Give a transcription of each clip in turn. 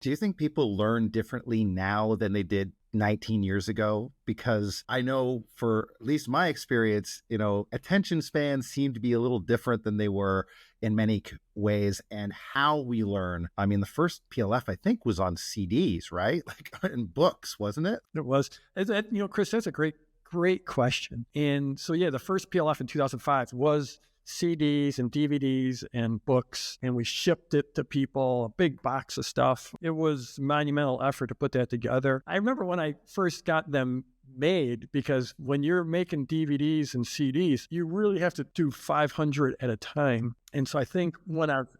Do you think people learn differently now than they did 19 years ago? Because I know for at least my experience, attention spans seem to be a little different than they were in many ways. And how we learn, I mean, the first PLF, I think, was on CDs, right? Like in books, wasn't it? It was. Chris, that's a great question. And so, yeah, the first PLF in 2005 was CDs and DVDs and books, and we shipped it to people, a big box of stuff. It was a monumental effort to put that together. I remember when I first got them made, because when you're making DVDs and CDs, you really have to do 500 at a time. And so I think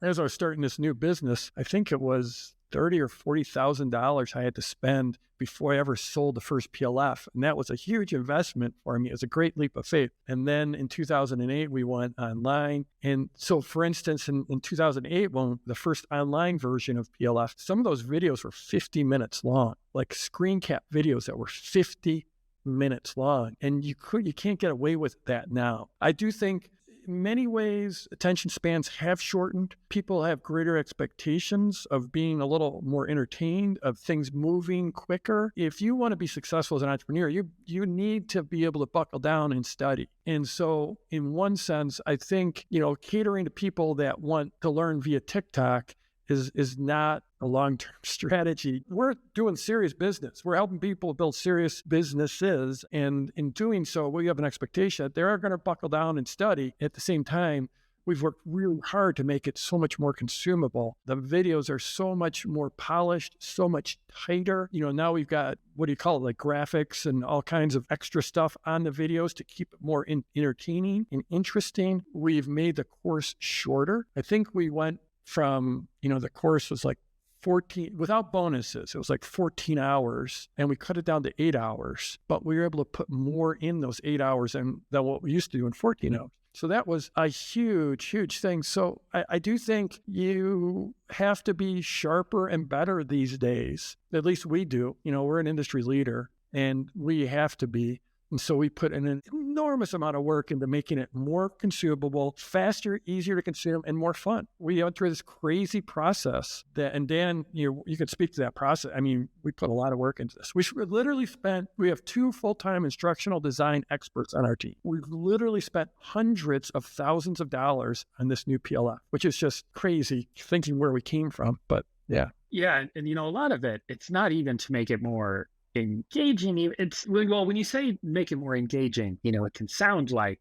as I was starting this new business, I think it was $30,000 or $40,000 I had to spend before I ever sold the first PLF. And that was a huge investment for me. It was a great leap of faith. And then in 2008, we went online. And so, for instance, in 2008, when the first online version of PLF, some of those videos were 50 minutes long, like screen cap videos that were 50 minutes long. And you can't get away with that now. I do think in many ways, attention spans have shortened. People have greater expectations of being a little more entertained, of things moving quicker. If you want to be successful as an entrepreneur, you need to be able to buckle down and study. And so in one sense, I think, catering to people that want to learn via TikTok is not a long-term strategy. We're doing serious business. We're helping people build serious businesses. And in doing so, we have an expectation that they're going to buckle down and study. At the same time, we've worked really hard to make it so much more consumable. The videos are so much more polished, so much tighter. Now we've got, like graphics and all kinds of extra stuff on the videos to keep it more entertaining and interesting. We've made the course shorter. I think we went from, the course was like 14, without bonuses, it was like 14 hours, and we cut it down to 8 hours, but we were able to put more in those 8 hours than what we used to do in 14 hours. So that was a huge, huge thing. So I do think you have to be sharper and better these days. At least we do. We're an industry leader, and we have to be. And so we put an enormous amount of work into making it more consumable, faster, easier to consume, and more fun. We went through this crazy process and Dan, you could speak to that process. I mean, we put a lot of work into this. We have 2 full-time instructional design experts on our team. We've literally spent hundreds of thousands of dollars on this new PLF, which is just crazy thinking where we came from. But yeah. Yeah. And a lot of it, it's not even to make it more engaging. It's, well, when you say make it more engaging, it can sound like,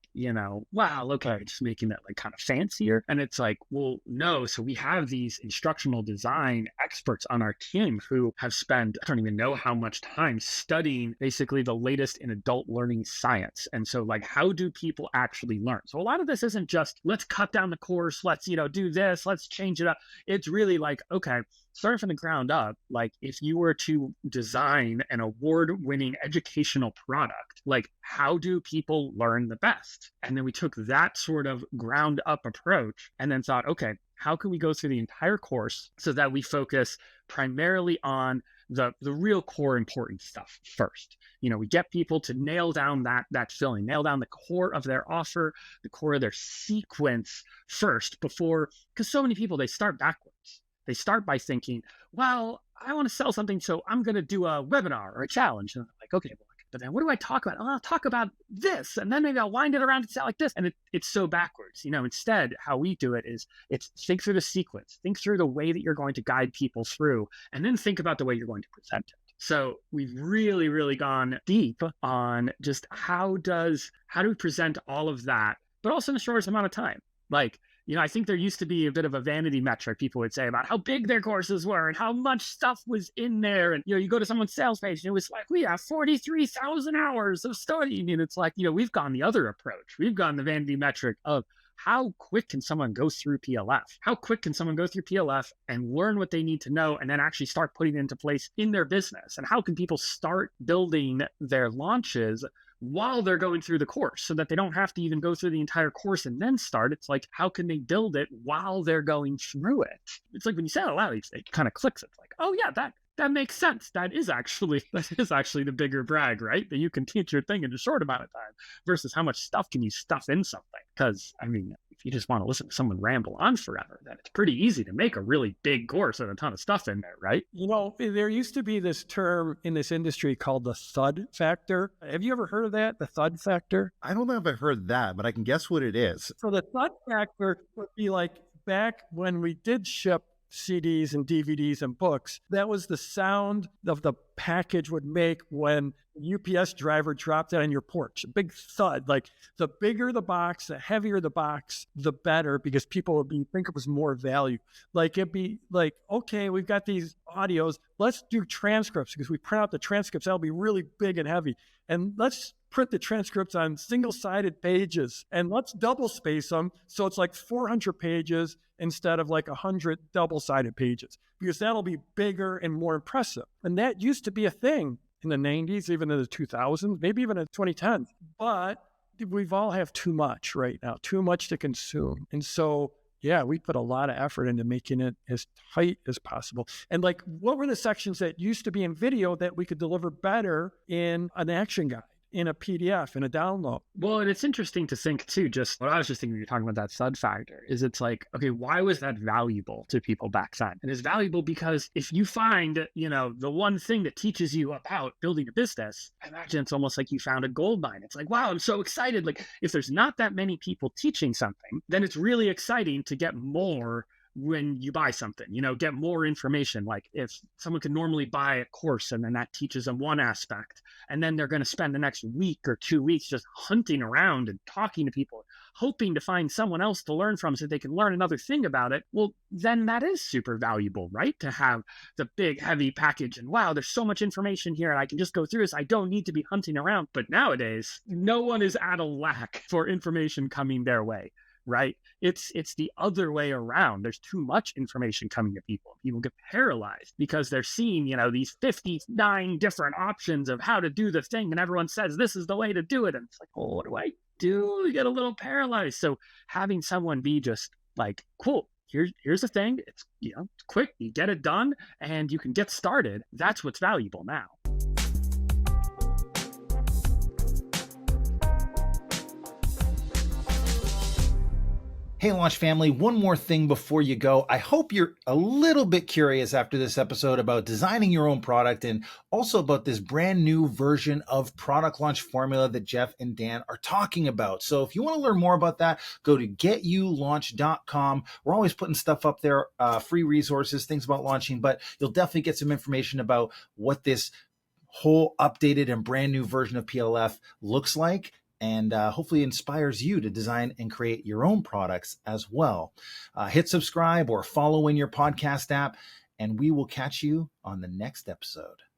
wow, okay, just making that like kind of fancier. And it's like, well, no. So we have these instructional design experts on our team who have spent, I don't even know how much time studying basically the latest in adult learning science. And so like, how do people actually learn? So a lot of this isn't just, let's cut down the course, let's, do this, let's change it up. It's really like, okay, starting from the ground up, like if you were to design an award-winning educational product, like how do people learn the best? And then we took that sort of ground up approach and then thought, okay, how can we go through the entire course so that we focus primarily on the real core important stuff first? We get people to nail down that filling, nail down the core of their offer, the core of their sequence first before, because so many people, they start backwards. They start by thinking, well, I want to sell something, so I'm going to do a webinar or a challenge. And I'm like, okay, well, but then what do I talk about? I'll talk about this, and then maybe I'll wind it around and sound like this. And it's so backwards. Instead, how we do it is it's think through the sequence, think through the way that you're going to guide people through, and then think about the way you're going to present it. So we've really, really gone deep on just how do we present all of that, but also in the shortest amount of time. Like, I think there used to be a bit of a vanity metric people would say about how big their courses were and how much stuff was in there. And, you go to someone's sales page and it was like, we have 43,000 hours of studying. And it's like, we've gone the other approach. We've gone the vanity metric of how quick can someone go through PLF? How quick can someone go through PLF and learn what they need to know and then actually start putting it into place in their business? And how can people start building their launches while they're going through the course so that they don't have to even go through the entire course and then start? It's like, how can they build it while they're going through it? It's like when you say it out loud, it kind of clicks. It's like, oh yeah, that makes sense. That is actually the bigger brag, right? That you can teach your thing in a short amount of time versus how much stuff can you stuff in something. Because if you just want to listen to someone ramble on forever, then it's pretty easy to make a really big course and a ton of stuff in there, right? There used to be this term in this industry called the thud factor. Have you ever heard of that? The thud factor? I don't know if I've heard that, but I can guess what it is. So the thud factor would be like back when we did ship CDs and DVDs and books, that was the sound of the package would make when the UPS driver dropped it on your porch. A big thud. Like the bigger the box, the heavier the box, the better, because people would think it was more value. Like it'd be like, okay, we've got these audios. Let's do transcripts because we print out the transcripts. That'll be really big and heavy. And let's print the transcripts on single-sided pages and let's double space them so it's like 400 pages instead of like 100 double-sided pages, because that'll be bigger and more impressive. And that used to be a thing in the 90s, even in the 2000s, maybe even in the 2010s. But we've all have too much right now, too much to consume. And so, yeah, we put a lot of effort into making it as tight as possible. And like, what were the sections that used to be in video that we could deliver better in an action guide, in a PDF, in a download? Well, and it's interesting to think too, just what I was just thinking when you're talking about that thud factor, is it's like, okay, why was that valuable to people back then? And it's valuable because if you find, the one thing that teaches you about building a business, I imagine it's almost like you found a gold mine. It's like, wow, I'm so excited. Like if there's not that many people teaching something, then it's really exciting to get more when you buy something, get more information. Like if someone could normally buy a course and then that teaches them one aspect, and then they're going to spend the next week or 2 weeks just hunting around and talking to people, hoping to find someone else to learn from so they can learn another thing about it. Well, then that is super valuable, right? To have the big, heavy package and wow, there's so much information here and I can just go through this. I don't need to be hunting around. But nowadays, no one is at a lack for information coming their way. Right? It's the other way around. There's too much information coming to people. People get paralyzed because they're seeing, these 59 different options of how to do the thing. And everyone says, this is the way to do it. And it's like, oh, what do I do? You get a little paralyzed. So having someone be just like, cool, here's the thing. It's, quick, you get it done and you can get started. That's what's valuable now. Hey, Launch family, one more thing before you go. I hope you're a little bit curious after this episode about designing your own product and also about this brand new version of Product Launch Formula that Jeff and Dan are talking about. So if you want to learn more about that, go to getyoulaunch.com. We're always putting stuff up there, free resources, things about launching, but you'll definitely get some information about what this whole updated and brand new version of PLF looks like, and hopefully inspires you to design and create your own products as well. Hit subscribe or follow in your podcast app, and we will catch you on the next episode.